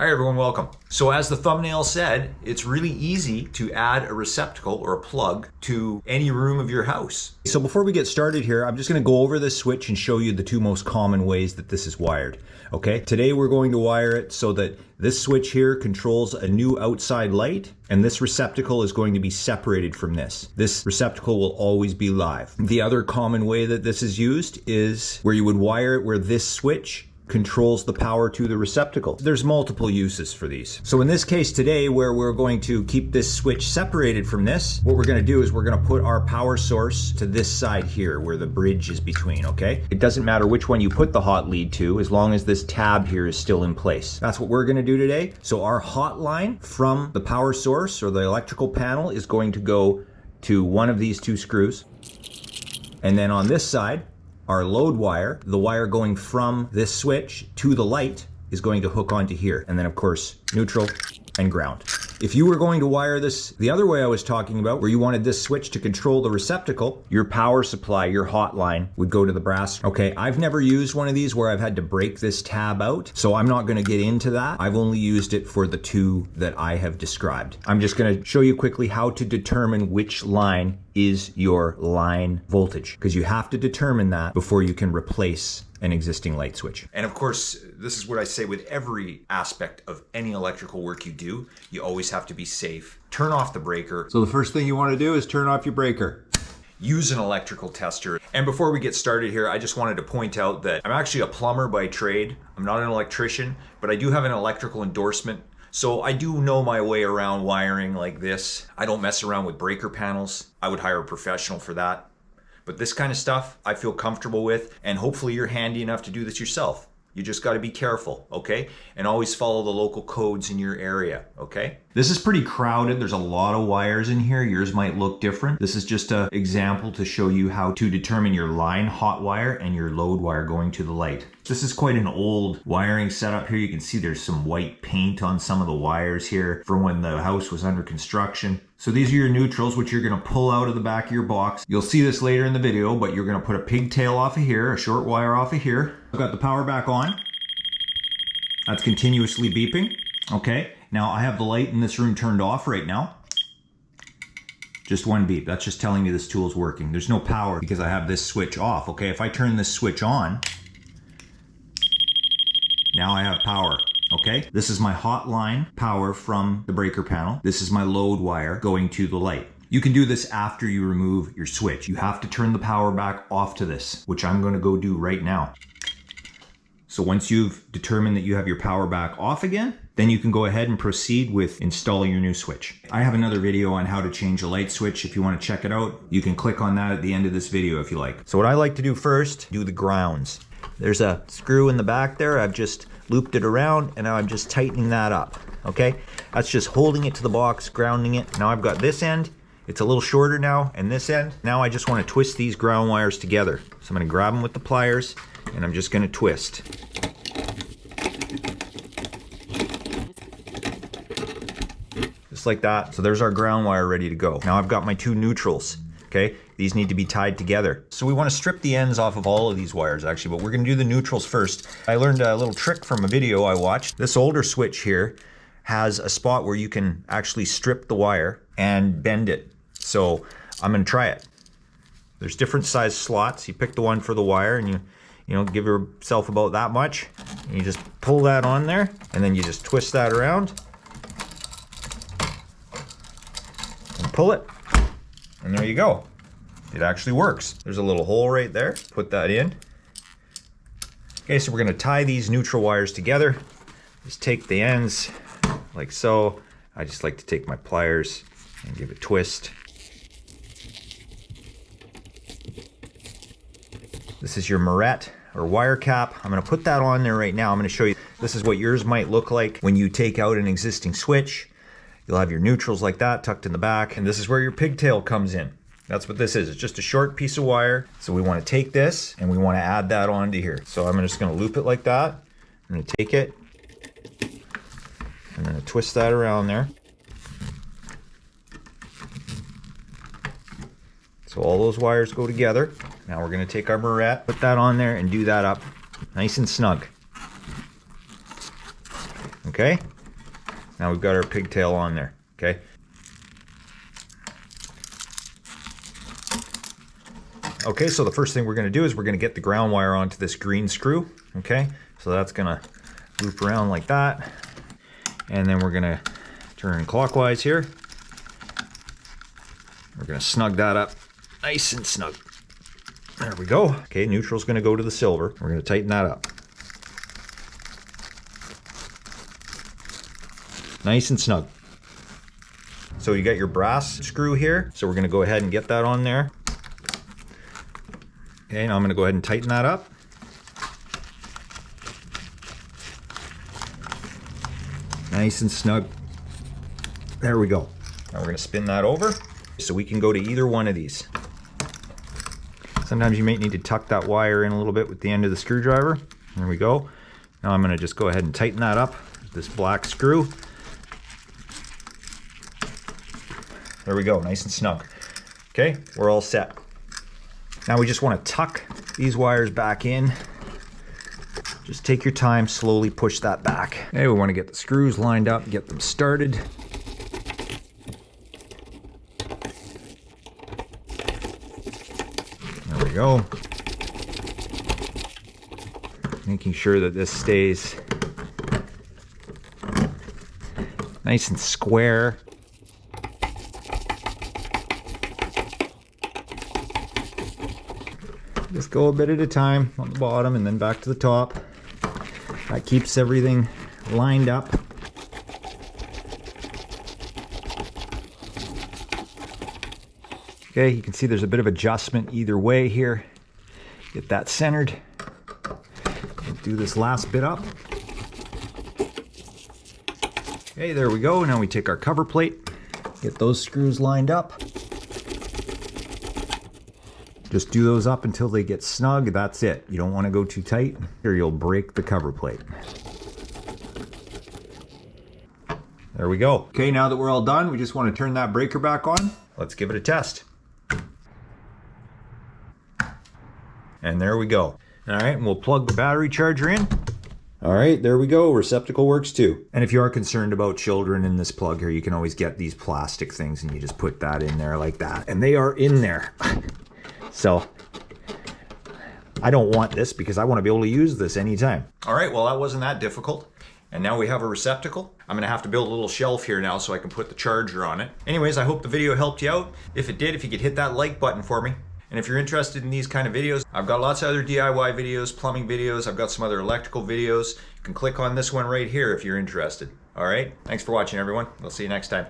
Hi everyone, welcome. So as the thumbnail said, it's really easy to add a receptacle or a plug to any room of your house. So before we get started here, I'm just going to go over this switch and show you the two most common ways that this is wired. Okay, today we're going to wire it so that this switch here controls a new outside light, and this receptacle is going to be separated from this. This receptacle will always be live. The other common way that this is used is where you would wire it where this switch controls the power to the receptacle. There's multiple uses for these. So in this case today, where we're going to keep this switch separated from this, what we're going to do is we're going to put our power source to this side here where the bridge is between, okay? It doesn't matter which one you put the hot lead to as long as this tab here is still in place. That's what we're going to do today. So our hot line from the power source or the electrical panel is going to go to one of these two screws. And then on this side, our load wire, the wire going from this switch to the light, is going to hook onto here. And then of course, neutral and ground. If you were going to wire this the other way I was talking about, where you wanted this switch to control the receptacle, your power supply, your hot line, would go to the brass. Okay, I've never used one of these where I've had to break this tab out, so I'm not gonna get into that. I've only used it for the two that I have described. I'm just gonna show you quickly how to determine which line is your line voltage, because you have to determine that before you can replace an existing light switch. And of course, this is what I say with every aspect of any electrical work you do. You always have to be safe. Turn off the breaker. So the first thing you want to do is turn off your breaker. Use an electrical tester. And before we get started here, I just wanted to point out that I'm actually a plumber by trade. I'm not an electrician, but I do have an electrical endorsement. So I do know my way around wiring like this. I don't mess around with breaker panels. I would hire a professional for that. But this kind of stuff I feel comfortable with, and hopefully you're handy enough to do this yourself. You just got to be careful, okay? And always follow the local codes in your area, okay? This is pretty crowded. There's a lot of wires in here. Yours might look different. This is just an example to show you how to determine your line hot wire and your load wire going to the light. This is quite an old wiring setup here. You can see there's some white paint on some of the wires here from when the house was under construction. So these are your neutrals, which you're gonna pull out of the back of your box. You'll see this later in the video, but you're gonna put a pigtail off of here, a short wire off of here. I've got the power back on. That's continuously beeping. Okay, now I have the light in this room turned off right now. Just one beep, that's just telling me this tool is working. There's no power because I have this switch off, okay? If I turn this switch on, now I have power. Okay, this is my hot line power from the breaker panel. This is my load wire going to the light. You can do this after you remove your switch. You have to turn the power back off to this, which I'm going to go do right now. So once you've determined that you have your power back off again, then you can go ahead and proceed with installing your new switch. I have another video on how to change a light switch. If you want to check it out, you can click on that at the end of this video if you like. So what I like to do first, do the grounds. There's a screw in the back there. I've just looped it around and now I'm just tightening that up, okay? That's just holding it to the box, grounding it. Now I've got this end, it's a little shorter now, and this end. Now I just want to twist these ground wires together. So I'm going to grab them with the pliers and I'm just going to twist. Just like that. So there's our ground wire ready to go. Now I've got my two neutrals. Okay, these need to be tied together. So we want to strip the ends off of all of these wires actually, but we're going to do the neutrals first. I learned a little trick from a video I watched. This older switch here has a spot where you can actually strip the wire and bend it. So I'm going to try it. There's different size slots. You pick the one for the wire and you know, give yourself about that much. And you just pull that on there and then you just twist that around and pull it. And there you go. It actually works. There's a little hole right there. Put that in. Okay, so we're gonna tie these neutral wires together. Just take the ends like so. I just like to take my pliers and give it a twist. This is your Moret or wire cap. I'm gonna put that on there right now. I'm gonna show you, this is what yours might look like when you take out an existing switch. You'll have your neutrals like that tucked in the back, and this is where your pigtail comes in. That's what this is. It's just a short piece of wire. So we want to take this and we want to add that onto here. So I'm just going to loop it like that. I'm going to take it and then twist that around there. So all those wires go together. Now we're going to take our barrette, put that on there and do that up nice and snug. Okay? Now we've got our pigtail on there, okay? Okay, so the first thing we're gonna do is we're gonna get the ground wire onto this green screw, okay? So that's gonna loop around like that. And then we're gonna turn clockwise here. We're gonna snug that up nice and snug. There we go. Okay, neutral's gonna go to the silver. We're gonna tighten that up. Nice and snug. So you got your brass screw here. So we're gonna go ahead and get that on there. Okay, now I'm gonna go ahead and tighten that up. Nice and snug. There we go. Now we're gonna spin that over so we can go to either one of these. Sometimes you may need to tuck that wire in a little bit with the end of the screwdriver. There we go. Now I'm gonna just go ahead and tighten that up with this black screw. There we go, nice and snug. Okay, we're all set. Now we just want to tuck these wires back in. Just take your time, slowly push that back. Okay, we want to get the screws lined up, get them started. There we go. Making sure that this stays nice and square. Just go a bit at a time on the bottom and then back to the top. That keeps everything lined up. Okay, you can see there's a bit of adjustment either way here. Get that centered. Do this last bit up. Okay, there we go. Now we take our cover plate, get those screws lined up. Just do those up until they get snug. That's it. You don't want to go too tight or you'll break the cover plate. There we go. Okay, now that we're all done, we just want to turn that breaker back on. Let's give it a test. And there we go. All right, and we'll plug the battery charger in. All right, there we go. Receptacle works too. And if you are concerned about children in this plug here, you can always get these plastic things and you just put that in there like that. And they are in there. So I don't want this because I want to be able to use this anytime. All right, well, that wasn't that difficult. And now we have a receptacle. I'm gonna have to build a little shelf here now so I can put the charger on it. Anyways, I hope the video helped you out. If it did, if you could hit that like button for me. And if you're interested in these kind of videos, I've got lots of other DIY videos, plumbing videos, I've got some other electrical videos. You can click on this one right here if you're interested. All right, thanks for watching everyone. We'll see you next time.